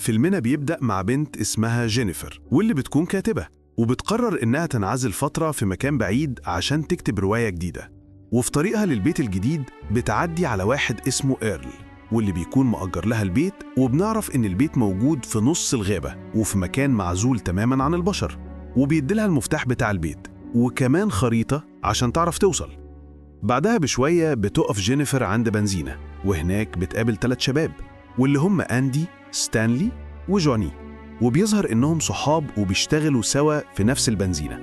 فيلمنا بيبدأ مع بنت اسمها جينيفر واللي بتكون كاتبة، وبتقرر إنها تنعزل فترة في مكان بعيد عشان تكتب رواية جديدة. وفي طريقها للبيت الجديد بتعدي على واحد اسمه إيرل، واللي بيكون مأجر لها البيت، وبنعرف إن البيت موجود في نص الغابة وفي مكان معزول تماماً عن البشر، وبيديلها المفتاح بتاع البيت وكمان خريطة عشان تعرف توصل. بعدها بشوية بتقف جينيفر عند بنزينة، وهناك بتقابل 3 شباب واللي هم أندي، ستانلي وجوني، وبيظهر إنهم صحاب وبيشتغلوا سوا في نفس البنزينة.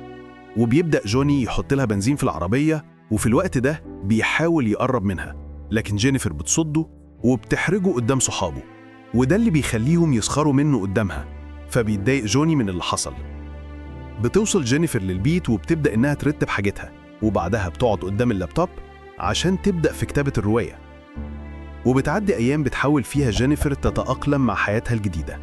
وبيبدأ جوني يحط لها بنزين في العربية، وفي الوقت ده بيحاول يقرب منها، لكن جينيفر بتصده وبتحرجه قدام صحابه، وده اللي بيخليهم يسخروا منه قدامها، فبيتضايق جوني من اللي حصل. بتوصل جينيفر للبيت وبتبدأ إنها ترتب حاجتها، وبعدها بتقعد قدام اللابتوب عشان تبدأ في كتابة الرواية. وبتعدي أيام بتحاول فيها جينيفر تتأقلم مع حياتها الجديدة،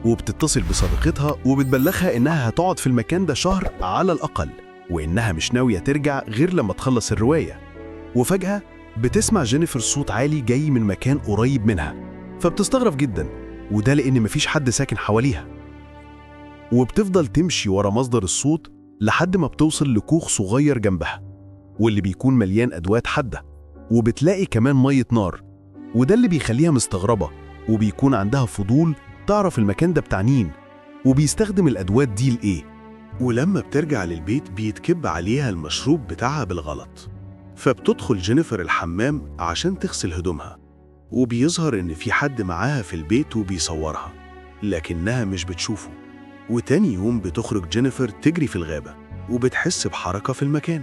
وبتتصل بصديقتها وبتبلغها إنها هتقعد في المكان ده شهر على الأقل، وإنها مش ناوية ترجع غير لما تخلص الرواية. وفجأة بتسمع جينيفر صوت عالي جاي من مكان قريب منها، فبتستغرب جدا، وده لأن مفيش حد ساكن حواليها. وبتفضل تمشي ورا مصدر الصوت لحد ما بتوصل لكوخ صغير جنبها، واللي بيكون مليان أدوات حادة، وبتلاقي كمان مية نار، وده اللي بيخليها مستغربة، وبيكون عندها فضول تعرف المكان ده بتاع مين وبيستخدم الأدوات دي لإيه. ولما بترجع للبيت بيتكب عليها المشروب بتاعها بالغلط، فبتدخل جينيفر الحمام عشان تغسل هدومها، وبيظهر إن في حد معاها في البيت وبيصورها، لكنها مش بتشوفه. وتاني يوم بتخرج جينيفر تجري في الغابة، وبتحس بحركة في المكان،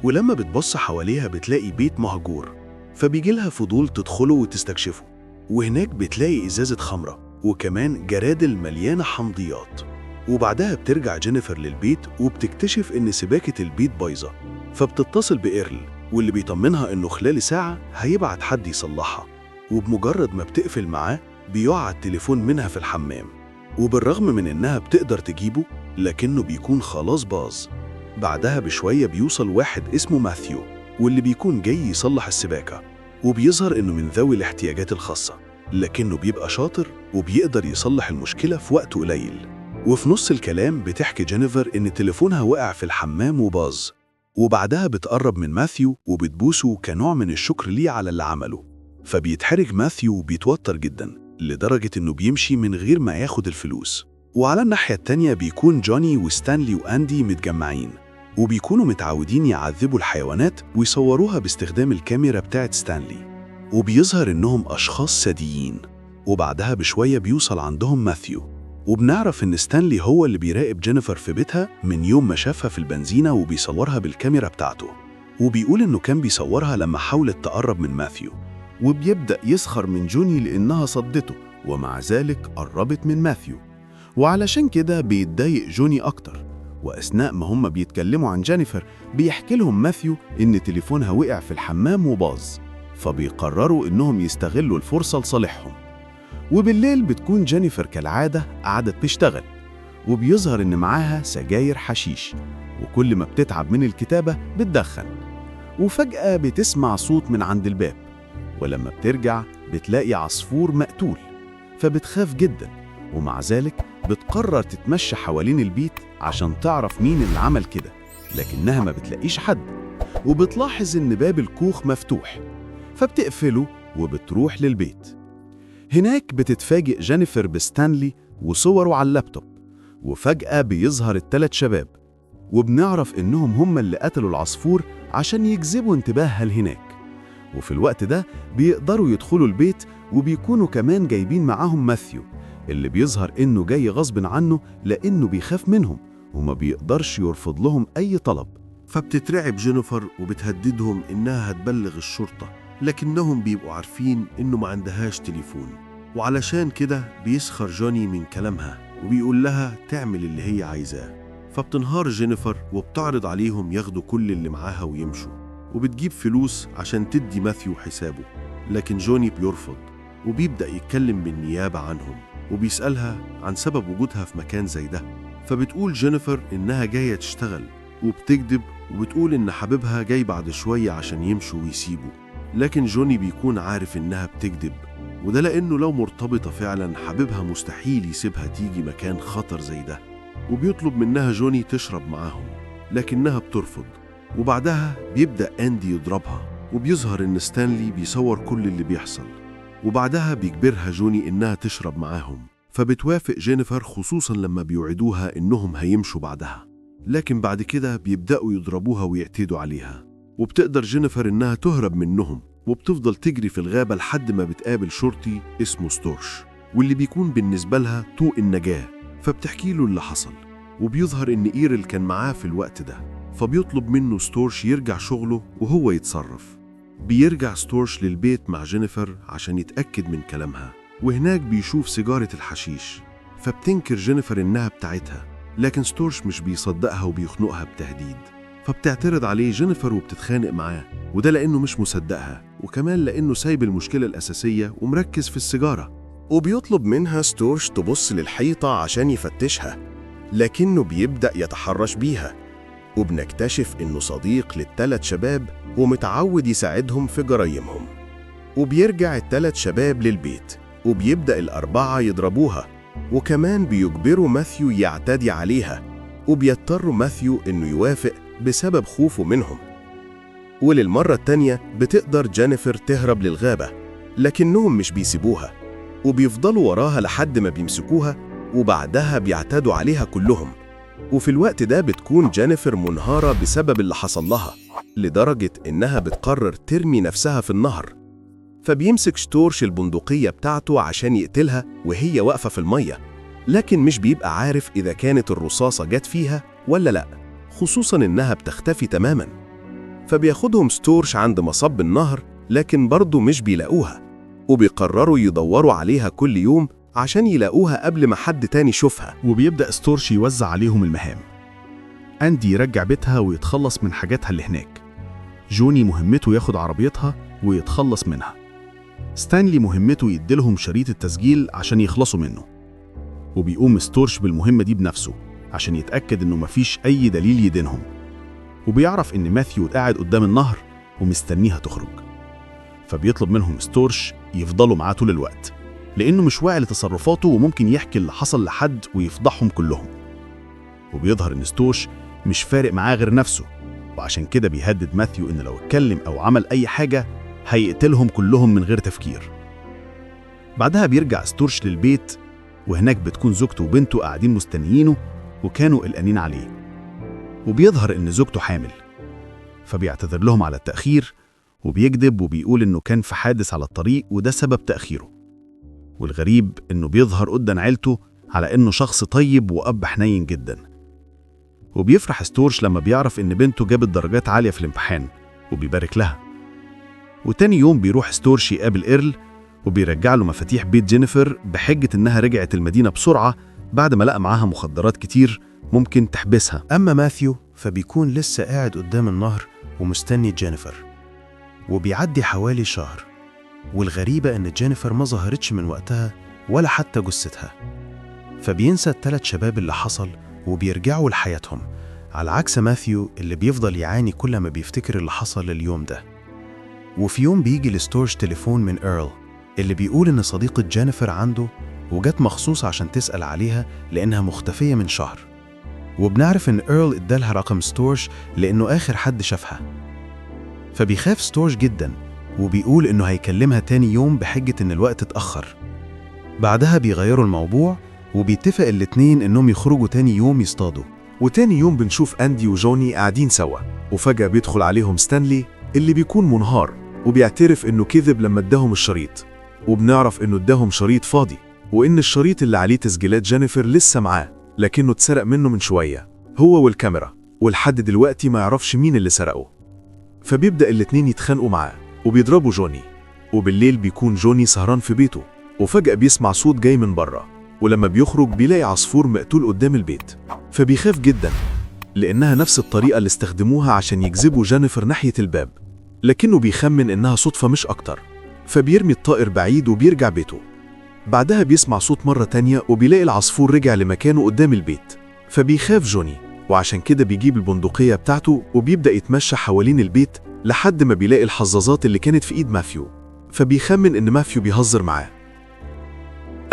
ولما بتبص حواليها بتلاقي بيت مهجور، فبيجيلها فضول تدخله وتستكشفه. وهناك بتلاقي إزازة خمرة وكمان جرادل مليانة حمضيات. وبعدها بترجع جينيفر للبيت وبتكتشف إن سباكة البيت بايظة، فبتتصل بإيرل واللي بيطمنها إنه خلال ساعة هيبعت حد يصلحها. وبمجرد ما بتقفل معاه بيقع التليفون منها في الحمام، وبالرغم من إنها بتقدر تجيبه لكنه بيكون خلاص باظ. بعدها بشوية بيوصل واحد اسمه ماثيو، واللي بيكون جاي يصلح السباكة، وبيظهر إنه من ذوي الاحتياجات الخاصة، لكنه بيبقى شاطر وبيقدر يصلح المشكلة في وقت قليل. وفي نص الكلام بتحكي جينيفر إن تليفونها وقع في الحمام وباظ، وبعدها بتقرب من ماثيو وبتبوسه كنوع من الشكر ليه على اللي عمله. فبيتحرج ماثيو وبيتوتر جدا لدرجة إنه بيمشي من غير ما ياخد الفلوس. وعلى الناحية التانية بيكون جوني وستانلي وأندي متجمعين، وبيكونوا متعودين يعذبوا الحيوانات ويصوروها باستخدام الكاميرا بتاعت ستانلي، وبيظهر إنهم أشخاص ساديين. وبعدها بشوية بيوصل عندهم ماثيو، وبنعرف إن ستانلي هو اللي بيراقب جينيفر في بيتها من يوم ما شافها في البنزينة وبيصورها بالكاميرا بتاعته، وبيقول إنه كان بيصورها لما حاولت تقرب من ماثيو. وبيبدأ يسخر من جوني لأنها صدته، ومع ذلك قربت من ماثيو، وعلشان كده بيتضايق جوني أكتر. وأثناء ما هم بيتكلموا عن جينيفر بيحكي لهم ماثيو إن تليفونها وقع في الحمام وباظ، فبيقرروا إنهم يستغلوا الفرصة لصالحهم. وبالليل بتكون جينيفر كالعادة قاعدة بتشتغل، وبيظهر إن معاها سجاير حشيش، وكل ما بتتعب من الكتابة بتدخن. وفجأة بتسمع صوت من عند الباب، ولما بترجع بتلاقي عصفور مقتول، فبتخاف جدا، ومع ذلك بتقرر تتمشى حوالين البيت عشان تعرف مين اللي عمل كده، لكنها ما بتلاقيش حد. وبتلاحظ إن باب الكوخ مفتوح، فبتقفله وبتروح للبيت. هناك بتتفاجئ جينيفر بستانلي وصوره على اللابتوب، وفجأة بيظهر ال3 شباب، وبنعرف إنهم هم اللي قتلوا العصفور عشان يجذبوا انتباهها لهناك. وفي الوقت ده بيقدروا يدخلوا البيت، وبيكونوا كمان جايبين معاهم ماثيو، اللي بيظهر إنه جاي غصب عنه لأنه بيخاف منهم وما بيقدرش يرفض لهم أي طلب. فبتترعب جينيفر وبتهددهم إنها هتبلغ الشرطة، لكنهم بيبقوا عارفين إنه ما عندهاش تليفون، وعلشان كده بيسخر جوني من كلامها وبيقول لها تعمل اللي هي عايزاه. فبتنهار جينيفر وبتعرض عليهم ياخدوا كل اللي معاها ويمشوا، وبتجيب فلوس عشان تدي ماثيو حسابه، لكن جوني بيرفض وبيبدأ يتكلم بالنيابة عنهم، وبيسألها عن سبب وجودها في مكان زي ده. فبتقول جينيفر إنها جاية تشتغل، وبتكذب وبتقول إن حبيبها جاي بعد شوية عشان يمشوا ويسيبوا، لكن جوني بيكون عارف إنها بتكذب وده لأنه لو مرتبطة فعلا حبيبها مستحيل يسيبها تيجي مكان خطر زي ده. وبيطلب منها جوني تشرب معاهم، لكنها بترفض. وبعدها بيبدأ أندي يضربها، وبيظهر إن ستانلي بيصور كل اللي بيحصل. وبعدها بيجبرها جوني إنها تشرب معاهم، فبتوافق جينيفر خصوصا لما بيوعدوها إنهم هيمشوا بعدها. لكن بعد كده بيبدأوا يضربوها ويعتدوا عليها، وبتقدر جينيفر إنها تهرب منهم، وبتفضل تجري في الغابة لحد ما بتقابل شرطي اسمه ستورش، واللي بيكون بالنسبة لها طوق النجاة. فبتحكي له اللي حصل، وبيظهر إن إيرل كان معاه في الوقت ده، فبيطلب منه ستورش يرجع شغله وهو يتصرف. بيرجع ستورش للبيت مع جينيفر عشان يتأكد من كلامها، وهناك بيشوف سيجارة الحشيش. فبتنكر جينيفر إنها بتاعتها، لكن ستورش مش بيصدقها وبيخنقها بتهديد. فبتعترض عليه جينيفر وبتتخانق معاه، وده لأنه مش مصدقها، وكمان لأنه سايب المشكلة الأساسية ومركز في السيجارة. وبيطلب منها ستورش تبص للحيطة عشان يفتشها، لكنه بيبدأ يتحرش بيها. وبنكتشف إنه صديق لل3 شباب ومتعود يساعدهم في جرايمهم. وبيرجع ال3 شباب للبيت، وبيبدأ ال4 يضربوها، وكمان بيجبروا ماثيو يعتدي عليها، وبيضطر ماثيو إنه يوافق بسبب خوفه منهم. وللمرة التانية بتقدر جينيفر تهرب للغابة، لكنهم مش بيسيبوها، وبيفضلوا وراها لحد ما بيمسكوها، وبعدها بيعتدوا عليها كلهم. وفي الوقت ده بتكون جينيفر منهارة بسبب اللي حصل لها، لدرجة إنها بتقرر ترمي نفسها في النهر. فبيمسك ستورش البندقية بتاعته عشان يقتلها وهي واقفة في المية، لكن مش بيبقى عارف إذا كانت الرصاصة جت فيها ولا لأ، خصوصاً إنها بتختفي تماماً. فبياخدهم ستورش عند مصب النهر، لكن برضه مش بيلاقوها، وبيقرروا يدوروا عليها كل يوم عشان يلاقوها قبل ما حد تاني يشوفها. وبيبدأ ستورش يوزع عليهم المهام. أندي يرجع بيتها ويتخلص من حاجاتها اللي هناك. جوني مهمته ياخد عربيتها ويتخلص منها. ستانلي مهمته يديلهم شريط التسجيل عشان يخلصوا منه. وبيقوم ستورش بالمهمة دي بنفسه عشان يتأكد إنه مفيش أي دليل يدينهم. وبيعرف إن ماثيو قاعد قدام النهر ومستنيها تخرج، فبيطلب منهم ستورش يفضلوا معاه طول الوقت، لأنه مش واعي لتصرفاته وممكن يحكي اللي حصل لحد ويفضحهم كلهم. وبيظهر إن ستورش مش فارق معاه غير نفسه، وعشان كده بيهدد ماثيو إن لو اتكلم أو عمل أي حاجة هيقتلهم كلهم من غير تفكير. بعدها بيرجع ستورش للبيت، وهناك بتكون زوجته وبنته قاعدين مستنيينه وكانوا قلقانين عليه. وبيظهر إن زوجته حامل، فبيعتذر لهم على التأخير، وبيكذب وبيقول إنه كان في حادث على الطريق وده سبب تأخيره. والغريب إنه بيظهر قدام عيلته على إنه شخص طيب وأب حنين جدا. وبيفرح ستورش لما بيعرف إن بنته جابت درجات عالية في الامتحان، وبيبارك لها. وتاني يوم بيروح ستورش يقابل إيرل، وبيرجع له مفاتيح بيت جينيفر بحجة إنها رجعت المدينة بسرعة بعد ما لقى معاها مخدرات كتير ممكن تحبسها. أما ماثيو فبيكون لسه قاعد قدام النهر ومستني جينيفر، وبيعدي حوالي شهر، والغريبة إن جينيفر ما ظهرتش من وقتها ولا حتى جثتها. فبينسى ال3 شباب اللي حصل وبيرجعوا لحياتهم، على عكس ماثيو اللي بيفضل يعاني كل ما بيفتكر اللي حصل اليوم ده. وفي يوم بيجي لستورش تليفون من إيرل اللي بيقول إن صديقة جينيفر عنده وجات مخصوص عشان تسأل عليها لأنها مختفية من شهر. وبنعرف إن إيرل ادالها رقم ستورش لأنه آخر حد شافها. فبيخاف ستورش جدا، وبيقول إنه هيكلمها تاني يوم بحجة إن الوقت اتأخر. بعدها بيغيروا الموضوع، وبيتفق الاتنين إنهم يخرجوا تاني يوم يصطادوا. وتاني يوم بنشوف أندي وجوني قاعدين سوا، وفجأة بيدخل عليهم ستانلي اللي بيكون منهار، وبيعترف إنه كذب لما اداهم الشريط. وبنعرف إنه اداهم شريط فاضي، وإن الشريط اللي عليه تسجيلات جينيفر لسه معاه، لكنه اتسرق منه من شوية هو والكاميرا، ولحد دلوقتي ما يعرفش مين اللي سرقه. فبيبدأ الاتنين يتخانقوا معاه وبيضربوا جوني. وبالليل بيكون جوني سهران في بيته، وفجأة بيسمع صوت جاي من بره، ولما بيخرج بيلاقي عصفور مقتول قدام البيت. فبيخاف جدا لأنها نفس الطريقة اللي استخدموها عشان يجذبوا جينيفر ناحية الباب، لكنه بيخمن إنها صدفة مش أكتر. فبيرمي الطائر بعيد وبيرجع بيته. بعدها بيسمع صوت مرة تانية وبيلاقي العصفور رجع لمكانه قدام البيت. فبيخاف جوني، وعشان كده بيجيب البندقية بتاعته وبيبدأ يتمشى حوالين البيت لحد ما بيلاقي الحظاظات اللي كانت في إيد ماثيو. فبيخمن إن ماثيو بيهزر معاه.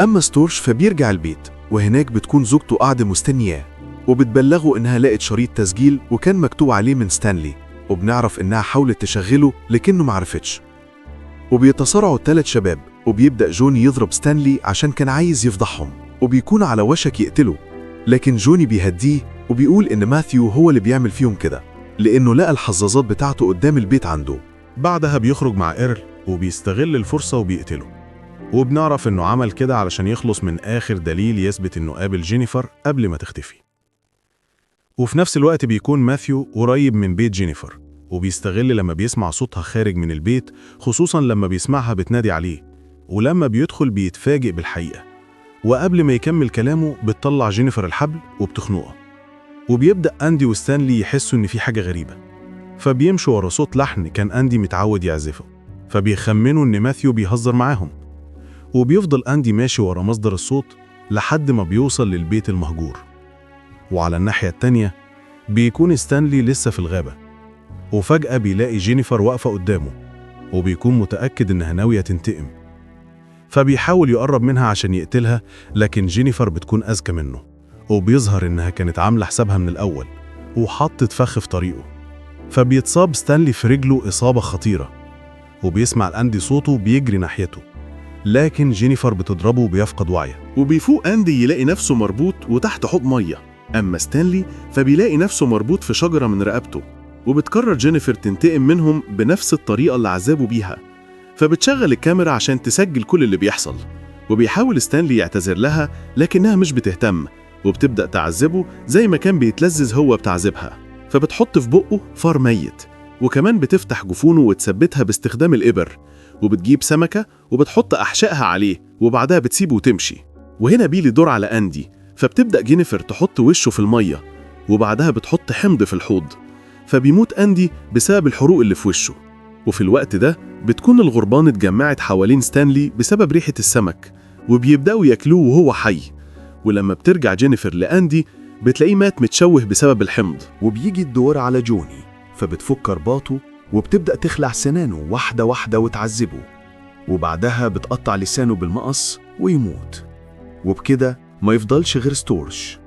أما ستورش فبيرجع البيت، وهناك بتكون زوجته قاعدة مستنياه، وبتبلغه إنها لقت شريط تسجيل وكان مكتوب عليه من ستانلي، وبنعرف إنها حاولت تشغله لكنه معرفتش. وبيتصارعوا ال3 شباب، وبيبدأ جوني يضرب ستانلي عشان كان عايز يفضحهم، وبيكون على وشك يقتله، لكن جوني بيهديه وبيقول إن ماثيو هو اللي بيعمل فيهم كده، لأنه لقى الحظاظات بتاعته قدام البيت عنده. بعدها بيخرج مع إيرل وبيستغل الفرصة وبيقتله، وبنعرف إنه عمل كده علشان يخلص من آخر دليل يثبت إنه قابل جينيفر قبل ما تختفي. وفي نفس الوقت بيكون ماثيو قريب من بيت جينيفر، وبيستغل لما بيسمع صوتها خارج من البيت، خصوصا لما بيسمعها بتنادي عليه، ولما بيدخل بيتفاجئ بالحقيقة، وقبل ما يكمل كلامه بتطلع جينيفر الحبل وبتخنقه. وبيبدأ أندي وستانلي يحسوا إن في حاجة غريبة، فبيمشوا ورا صوت لحن كان أندي متعود يعزفه، فبيخمنوا إن ماثيو بيهزر معاهم. وبيفضل أندي ماشي ورا مصدر الصوت لحد ما بيوصل للبيت المهجور. وعلى الناحية التانية بيكون ستانلي لسه في الغابة، وفجأة بيلاقي جينيفر واقفة قدامه، وبيكون متأكد إنها ناوية تنتقم، فبيحاول يقرب منها عشان يقتلها، لكن جينيفر بتكون أذكى منه، وبيظهر إنها كانت عاملة حسابها من الأول وحطت فخ في طريقه. فبيتصاب ستانلي في رجله إصابة خطيرة، وبيسمع الأندي صوته بيجري ناحيته، لكن جينيفر بتضربه وبيفقد وعيه. وبيفوق أندي يلاقي نفسه مربوط وتحت حوض مية، أما ستانلي فبيلاقي نفسه مربوط في شجرة من رقبته. وبتقرر جينيفر تنتقم منهم بنفس الطريقة اللي عذبوا بيها، فبتشغل الكاميرا عشان تسجل كل اللي بيحصل. وبيحاول ستانلي يعتذر لها لكنها مش بتهتم، وبتبدأ تعذبه زي ما كان بيتلذذ هو بتعذبها. فبتحط في بقه فار ميت، وكمان بتفتح جفونه وتثبتها باستخدام الإبر، وبتجيب سمكة وبتحط أحشائها عليه، وبعدها بتسيبه وتمشي. وهنا بيلي دور على أندي، فبتبدأ جينيفر تحط وشه في المية، وبعدها بتحط حمض في الحوض، فبيموت أندي بسبب الحروق اللي في وشه. وفي الوقت ده بتكون الغربان اتجمعت حوالين ستانلي بسبب ريحة السمك، وبيبدأوا ياكلوه وهو حي. ولما بترجع جينيفر لأندي بتلاقيه مات متشوه بسبب الحمض. وبيجي الدور على جوني، فبتفك رباطه وبتبدأ تخلع سنانه واحدة واحدة وتعذبه، وبعدها بتقطع لسانه بالمقص ويموت. وبكده ما يفضلش غير ستورش.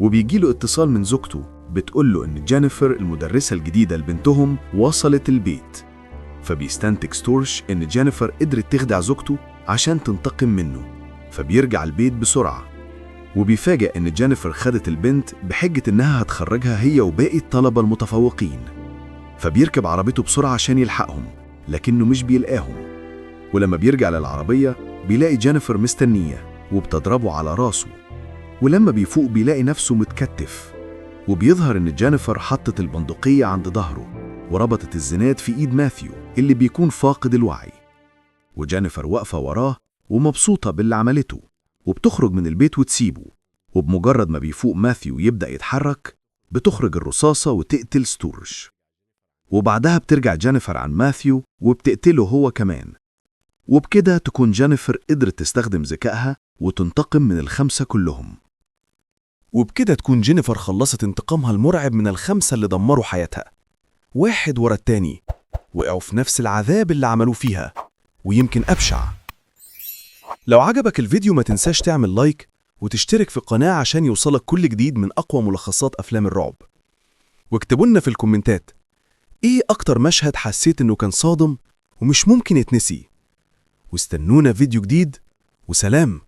وبيجيله اتصال من زوجته بتقوله إن جينيفر المدرسة الجديدة لبنتهم وصلت البيت، فبيستنتج ستورش إن جينيفر قدرت تخدع زوجته عشان تنتقم منه، فبيرجع البيت بسرعة. وبيفاجأ إن جينيفر خدت البنت بحجة إنها هتخرجها هي وباقي الطلبة المتفوقين، فبيركب عربيته بسرعة عشان يلحقهم، لكنه مش بيلقاهم. ولما بيرجع للعربية بيلاقي جينيفر مستنية وبتضربه على راسه، ولما بيفوق بيلاقي نفسه متكتف، وبيظهر إن جينيفر حطت البندقية عند ظهره وربطت الزناد في إيد ماثيو اللي بيكون فاقد الوعي. وجينيفر واقفة وراه ومبسوطة باللي عملته، وبتخرج من البيت وتسيبه. وبمجرد ما بيفوق ماثيو يبدأ يتحرك بتخرج الرصاصة وتقتل ستورش. وبعدها بترجع جينيفر عن ماثيو وبتقتله هو كمان. وبكده تكون جينيفر قدرت تستخدم ذكائها وتنتقم من ال5 كلهم. وبكده تكون جينيفر خلصت انتقامها المرعب من ال5 اللي دمروا حياتها، واحد ورا التاني، وقعوا في نفس العذاب اللي عملوه فيها ويمكن أبشع. لو عجبك الفيديو ما تنساش تعمل لايك وتشترك في القناة عشان يوصلك كل جديد من أقوى ملخصات أفلام الرعب. واكتبوا لنا في الكومنتات إيه أكتر مشهد حسيت إنه كان صادم ومش ممكن يتنسي. واستنونا فيديو جديد، وسلام.